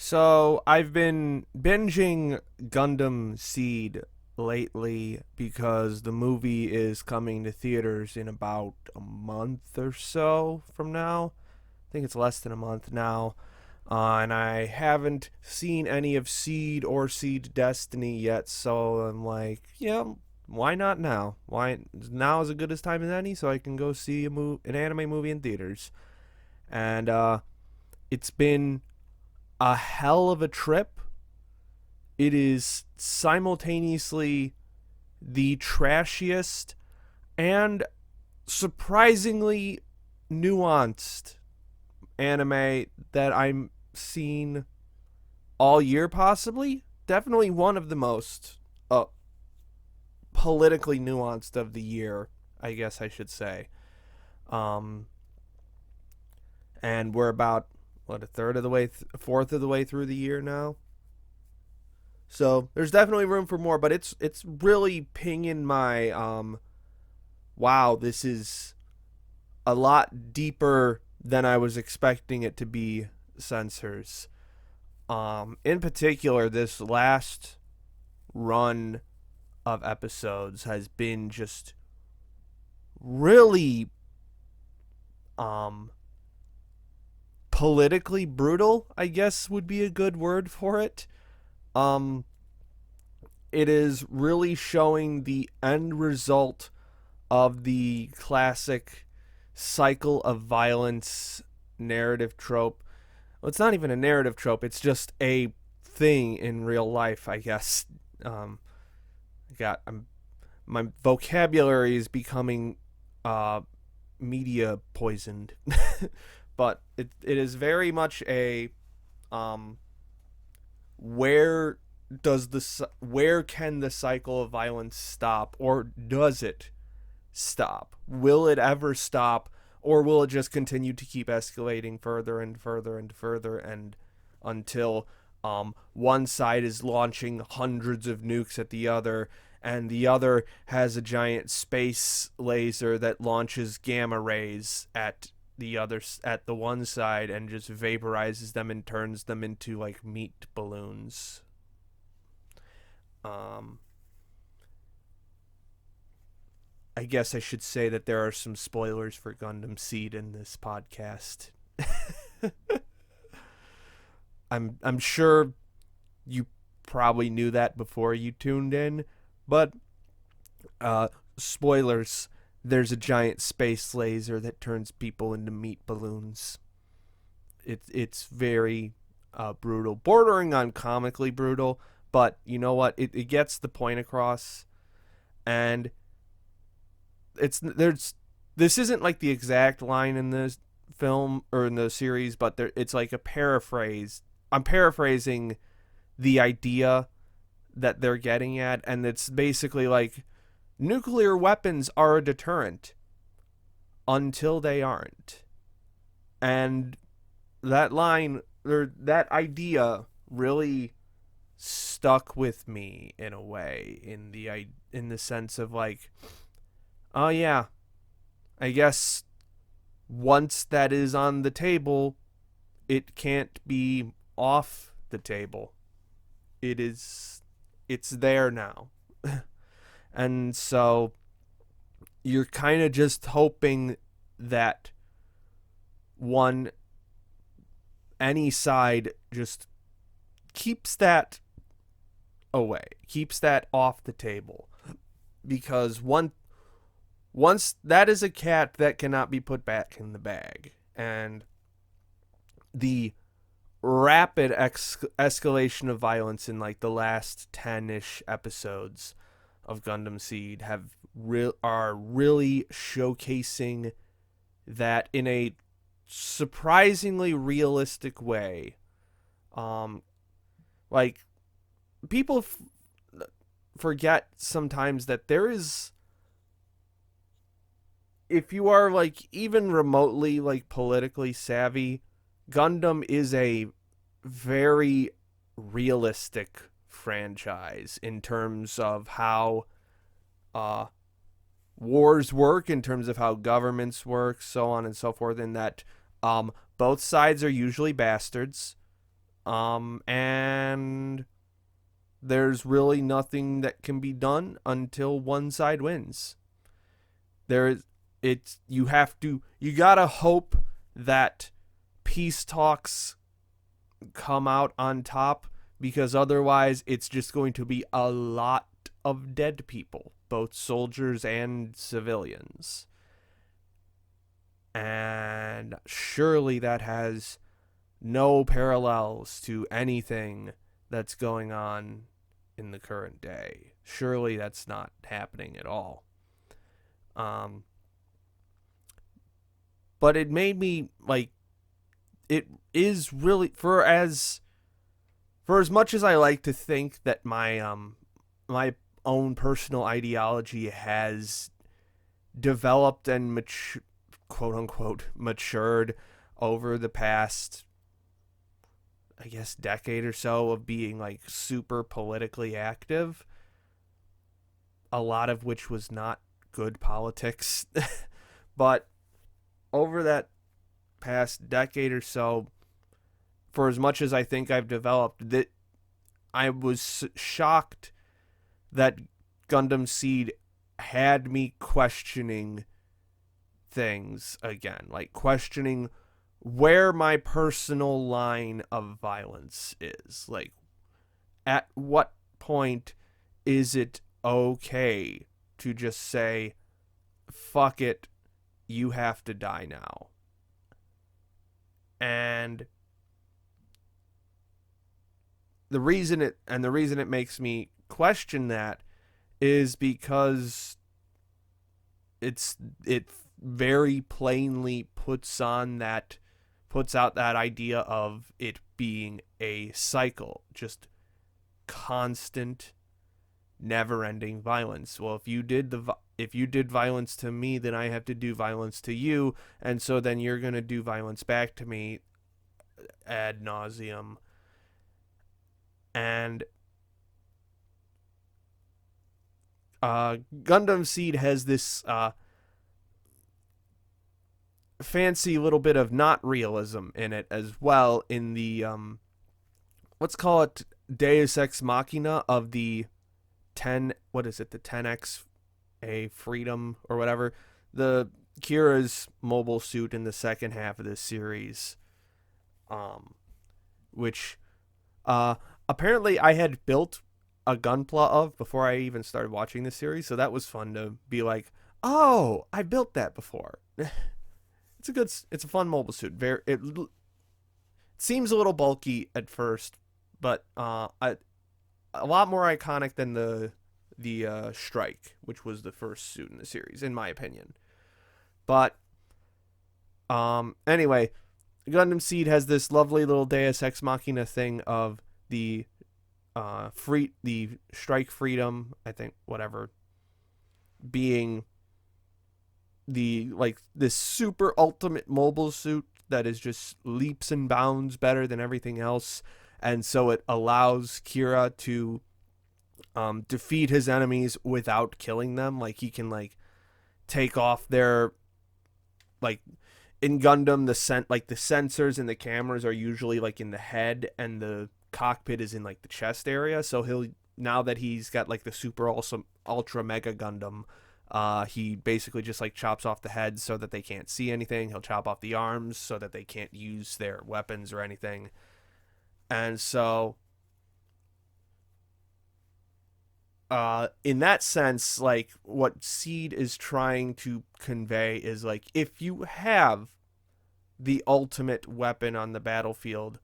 So I've been binging Gundam Seed lately because the movie is coming to theaters in about a month or so from now. I think it's less than a month now. And I haven't seen any of Seed or Seed Destiny yet, so I'm like, yeah, why not now? Why now is as good as time as any, so I can go see an anime movie in theaters. And it's been a hell of a trip. It is simultaneously the trashiest and surprisingly nuanced anime that I'm seen all year, possibly. Definitely one of the most uh, politically nuanced of the year, I guess I should say. Um, and we're about, what, a third of the way, fourth of the way through the year now. So there's definitely room for more, but it's really pinging my wow, this is a lot deeper than I was expecting it to be sensors. In particular, this last run of episodes has been just really um politically brutal, I guess would be a good word for it. Um it is really showing the end result of the classic cycle of violence narrative trope. Well, it's not even a narrative trope, it's just a thing in real life, I guess. Um, got my vocabulary is becoming uh, media poisoned, but it is very much a um, where where can the cycle of violence stop, or does it stop? Will it ever stop, or will it just continue to keep escalating further and further and further and until one side is launching hundreds of nukes at the other, and the other has a giant space laser that launches gamma rays at the one side and just vaporizes them and turns them into like meat balloons. Um, I guess I should say that there are some spoilers for Gundam Seed in this podcast. I'm sure you probably knew that before you tuned in, but spoilers. There's a giant space laser that turns people into meat balloons. It's very brutal, bordering on comically brutal, but you know what? It gets the point across, and there's this isn't like the exact line in the film or in the series, but it's like a paraphrase. I'm paraphrasing the idea that they're getting at, and it's basically like nuclear weapons are a deterrent until they aren't. And that line or that idea really stuck with me in a way, in the sense of like, oh yeah, I guess once that is on the table, it can't be off the table. It's there now. And so you're kind of just hoping that one any side just keeps that away, keeps that off the table, because once that is a cat that cannot be put back in the bag. And the rapid escalation of violence in like the last 10ish episodes of Gundam Seed are really showcasing that in a surprisingly realistic way. Um like people forget sometimes that there is, if you are like even remotely like politically savvy, Gundam is a very realistic franchise in terms of how uh, wars work, in terms of how governments work, so on and so forth. In that both sides are usually bastards. And there's really nothing that can be done until one side wins. There is it's you gotta hope that peace talks come out on top, because otherwise it's just going to be a lot of dead people, both soldiers and civilians. And surely that has no parallels to anything that's going on in the current day. Surely that's not happening at all. Um, but it made me like, it is really, for as much as I like to think that my own personal ideology has developed and quote unquote matured over the past, I guess, decade or so of being like super politically active, a lot of which was not good politics. But over that past decade or so, for as much as I think I've developed, that I was shocked that Gundam Seed had me questioning things again, like questioning where my personal line of violence is. Like, at what point is it okay to just say, fuck it, you have to die now? And the reason it makes me question that is because it very plainly puts out that idea of it being a cycle, just constant, never-ending violence. Well, if you did violence to me, then I have to do violence to you, and so then you're going to do violence back to me ad nauseum. And Gundam Seed has this fancy little bit of not realism in it as well, in the let's call it Deus Ex Machina of the 10X a freedom or whatever, the Kira's mobile suit in the second half of this series, which apparently I had built a gunpla of before I even started watching this series, so that was fun to be like, oh, I built that before. It's a fun mobile suit. It seems a little bulky at first, but a lot more iconic than the Strike, which was the first suit in the series, in my opinion. But anyway, Gundam Seed has this lovely little Deus Ex Machina thing of the the Strike Freedom, I think, whatever, being the like this super ultimate mobile suit that is just leaps and bounds better than everything else, and so it allows Kira to defeat his enemies without killing them. Like, he can like take off their, like, in Gundam the sensors and the cameras are usually like in the head, and the cockpit is in like the chest area. So now that he's got like the super awesome ultra mega Gundam, he basically just like chops off the head so that they can't see anything. He'll chop off the arms so that they can't use their weapons or anything. And so in that sense, like, what Seed is trying to convey is like, if you have the ultimate weapon on the battlefield,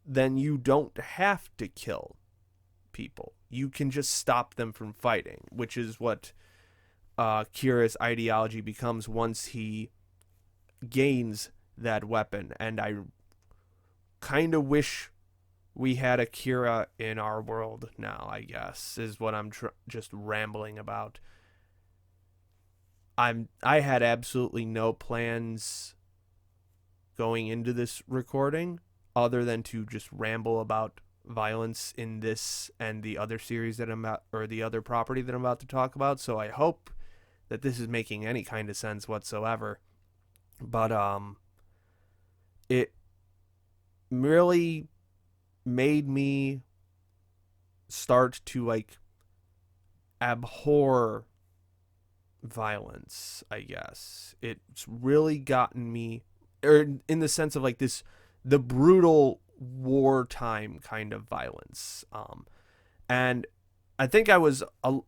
then you don't have to kill people. You can just stop them from fighting, which is what Kira's ideology becomes once he gains that weapon. And I kind of wish we had a Kira in our world now, I guess, is what I'm just rambling about. I had absolutely no plans going into this recording other than to just ramble about violence in this and the other series that the other property that I'm about to talk about. So I hope that this is making any kind of sense whatsoever. But it really made me start to like abhor violence, I guess. It's really gotten me, or in the sense of like this, the brutal wartime kind of violence. And I think I was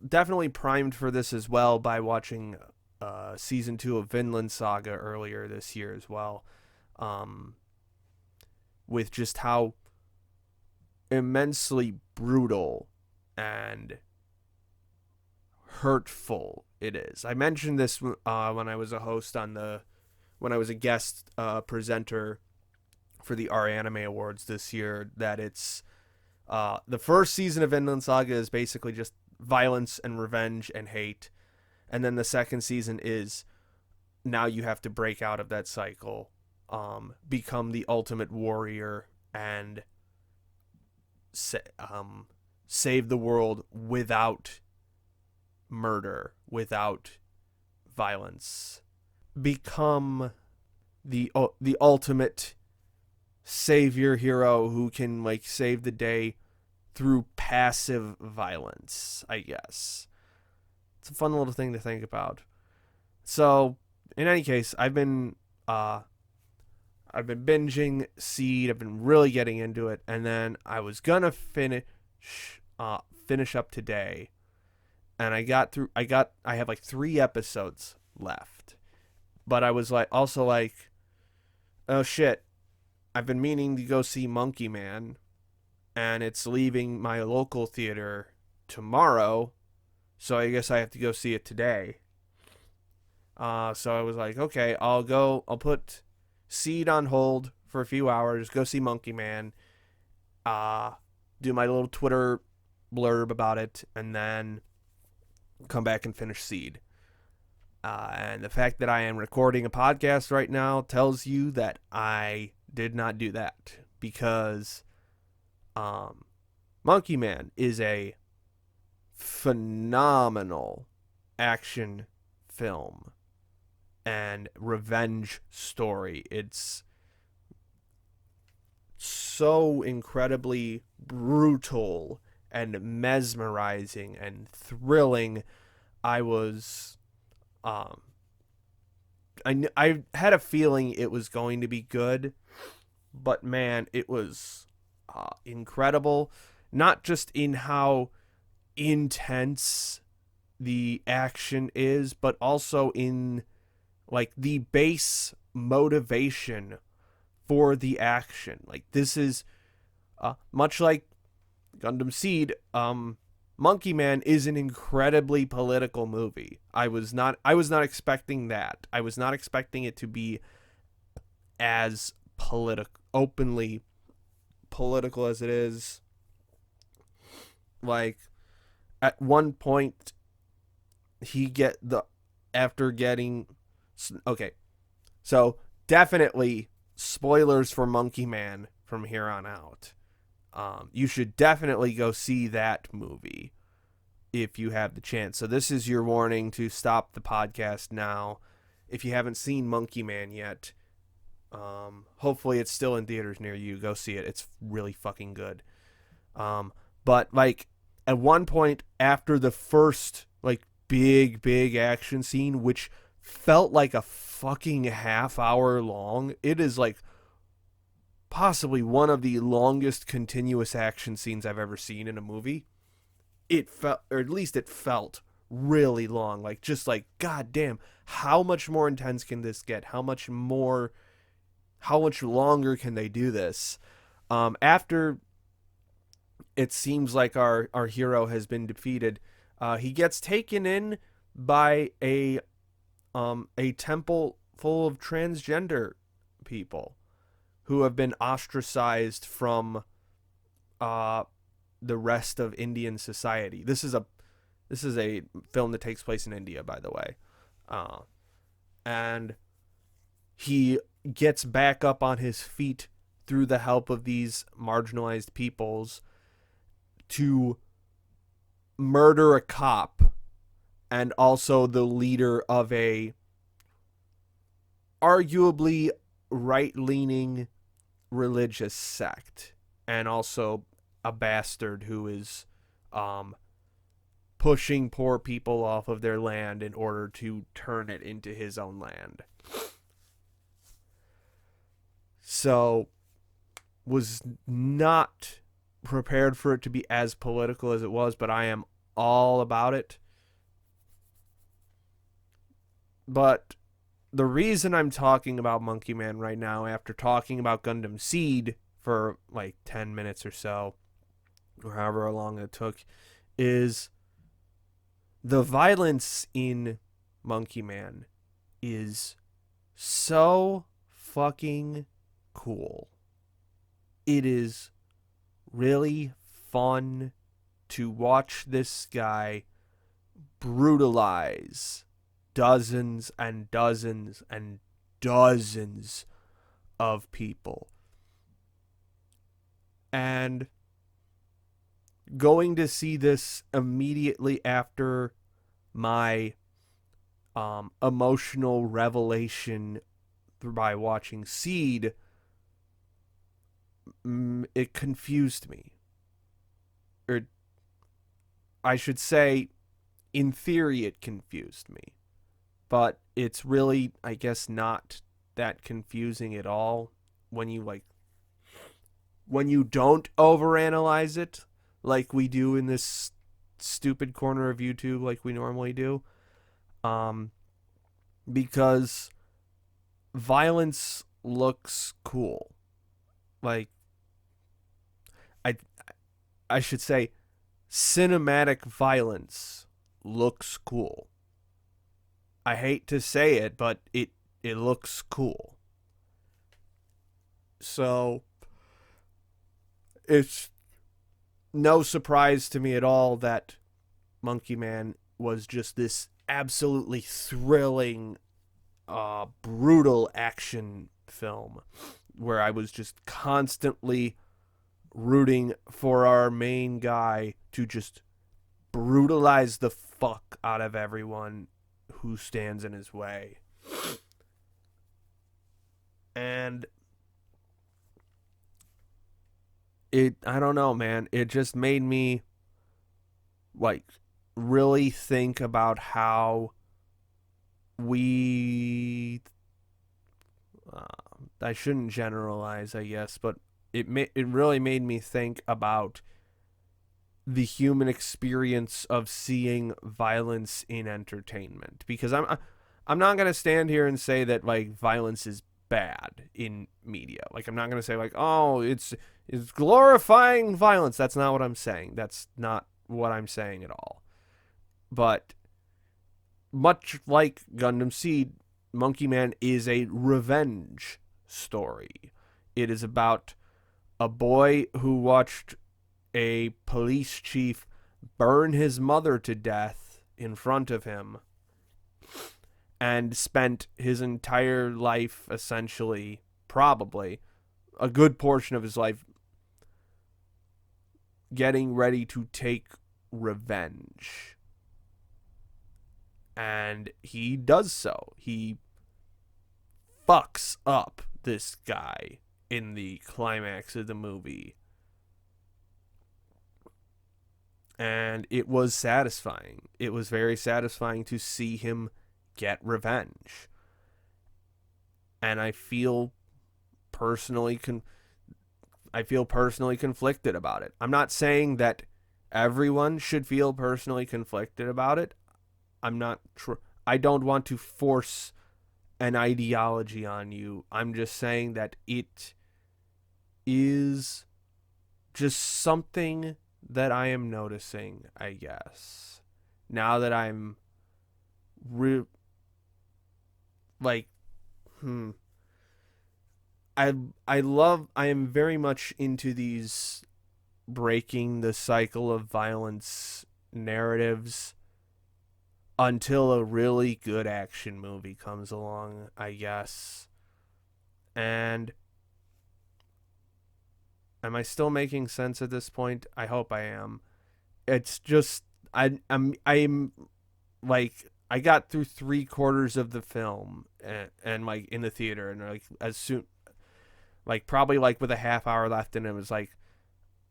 definitely primed for this as well by watching season 2 of Vinland Saga earlier this year as well. With just how immensely brutal and hurtful it is. I mentioned this when I was a host when I was a guest presenter for the R Anime Awards this year, that it's the first season of Vinland Saga is basically just violence and revenge and hate, and then the second season is now you have to break out of that cycle, become the ultimate warrior, and save the world without murder, without violence. Become the ultimate savior hero who can like save the day through passive violence, I guess. It's a fun little thing to think about. So, in any case, I've been binging Seed. I've been really getting into it, and then I was gonna finish up today, and I have like 3 episodes left, but I was like also like, oh shit, I've been meaning to go see Monkey Man, and it's leaving my local theater tomorrow, so I guess I have to go see it today. So I was like, okay, I'll put Seed on hold for a few hours, go see Monkey Man, do my little Twitter blurb about it, and then come back and finish Seed. And the fact that I am recording a podcast right now tells you that I did not do that, because Monkey Man is a phenomenal action film and revenge story. It's so incredibly brutal and mesmerizing and thrilling. I had a feeling it was going to be good, but man, it was incredible. Not just in how intense the action is, but also in like the base motivation for the action. Like, this is much like Gundam Seed. Monkey Man is an incredibly political movie. I was not expecting that. I was not expecting it to be as openly political as it is. Like, at one point, okay, so definitely spoilers for Monkey Man from here on out. You should definitely go see that movie if you have the chance. So this is your warning to stop the podcast now. If you haven't seen Monkey Man yet, hopefully it's still in theaters near you. Go see it. It's really fucking good. But like at one point after the first like big action scene, which felt like a fucking half hour long, it is like possibly one of the longest continuous action scenes I've ever seen in a movie. It felt, or at least it felt really long. Like, just like, god damn, how much more intense can this get? How much longer can they do this? After it seems like our hero has been defeated, he gets taken in by a temple full of transgender people who have been ostracized from the rest of Indian society. This is a film that takes place in India, by the way. And he gets back up on his feet through the help of these marginalized peoples to murder a cop and also the leader of a arguably right-leaning religious sect and also a bastard who is um, pushing poor people off of their land in order to turn it into his own land. So, was not prepared for it to be as political as it was, but I am all about it. But the reason I'm talking about Monkey Man right now, after talking about Gundam Seed for like 10 minutes or so, or however long it took, is the violence in Monkey Man is so fucking cool. It is really fun to watch this guy brutalize dozens and dozens and dozens of people. And going to see this immediately after my emotional revelation by watching Seed, it confused me. Or I should say, in theory, it confused me. But it's really, I guess, not that confusing at all when you don't overanalyze it like we do in this stupid corner of YouTube like we normally do. Because violence looks cool. Like, I should say cinematic violence looks cool. I hate to say it, but it looks cool. So it's no surprise to me at all that Monkey Man was just this absolutely thrilling, brutal action film where I was just constantly rooting for our main guy to just brutalize the fuck out of everyone who stands in his way. And I don't know, man, it just made me like really think about how we I shouldn't generalize, I guess, but it really made me think about the human experience of seeing violence in entertainment, because I'm not going to stand here and say that like violence is bad in media. Like, I'm not going to say like, oh, it's glorifying violence. That's not what I'm saying. That's not what I'm saying at all. But much like Gundam Seed, Monkey Man is a revenge story. It is about a boy who watched a police chief burn his mother to death in front of him and spent his entire life, essentially, probably a good portion of his life, getting ready to take revenge. And he does so. He fucks up this guy in the climax of the movie. And it was satisfying. It was very satisfying to see him get revenge. And I feel personally conflicted about it. I'm not saying that everyone should feel personally conflicted about it. I don't want to force an ideology on you. I'm just saying that it is just something that I am noticing, I guess. Now that I'm I am very much into these breaking the cycle of violence narratives until a really good action movie comes along, I guess. And am I still making sense at this point? I hope I am. It's just I'm like, I got through 3/4 of the film and like in the theater, and like as soon, like probably like with a half hour left, and it was like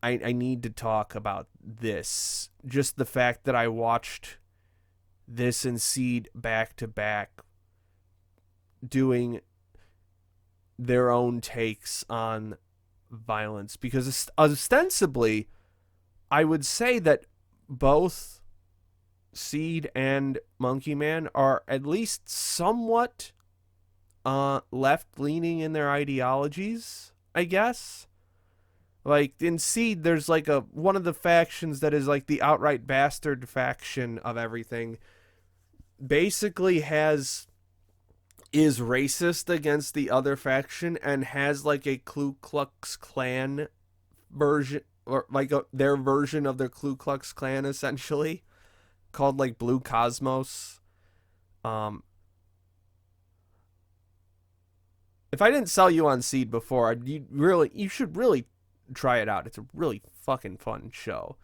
I need to talk about this. Just the fact that I watched this and Seed back to back doing their own takes on violence, because ostensibly I would say that both Seed and Monkey Man are at least somewhat left leaning in their ideologies, I guess. Like in Seed, there's like a one of the factions that is like the outright bastard faction of everything. Basically is racist against the other faction and has like a Ku Klux Klan version, or like their version of their Ku Klux Klan, essentially called like Blue Cosmos. Um, if I didn't sell you on Seed before, you should really try it out. It's a really fucking fun show,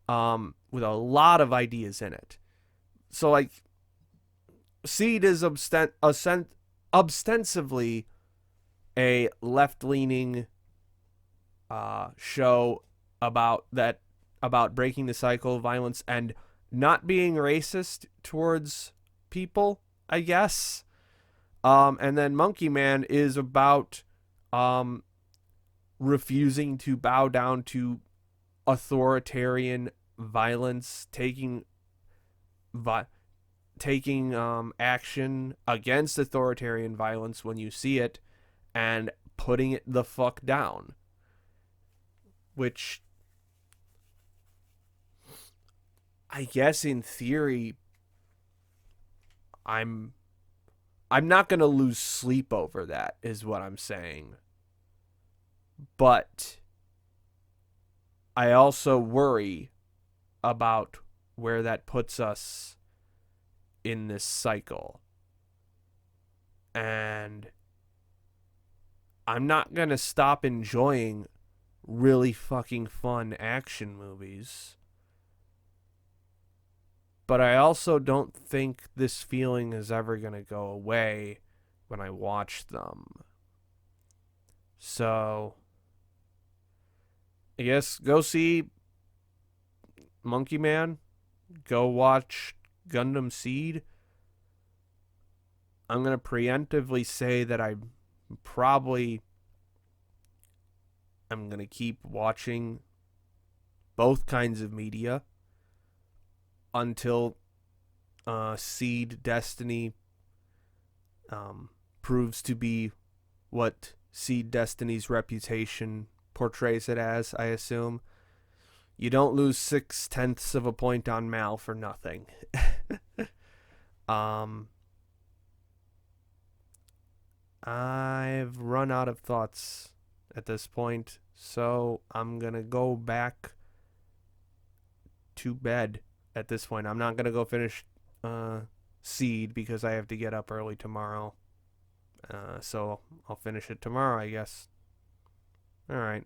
with a lot of ideas in it. So like, Seed is ostensively a left-leaning show about breaking the cycle of violence and not being racist towards people, I guess. And then Monkey Man is about refusing to bow down to authoritarian violence, taking action against authoritarian violence when you see it, and putting it the fuck down. Which, I guess in theory, I'm not going to lose sleep over that, is what I'm saying. But I also worry about where that puts us in this cycle. And I'm not going to stop enjoying really fucking fun action movies. But I also don't think this feeling is ever going to go away when I watch them. So, I guess go see Monkey Man. Go watch Gundam Seed. I'm going to preemptively say that I'm going to keep watching both kinds of media until Seed Destiny proves to be what Seed Destiny's reputation portrays it as, I assume. You don't lose 0.6 of a point on Mal for nothing. I've run out of thoughts at this point, so I'm gonna go back to bed at this point. I'm not gonna go finish Seed because I have to get up early tomorrow. So I'll finish it tomorrow, I guess. All right.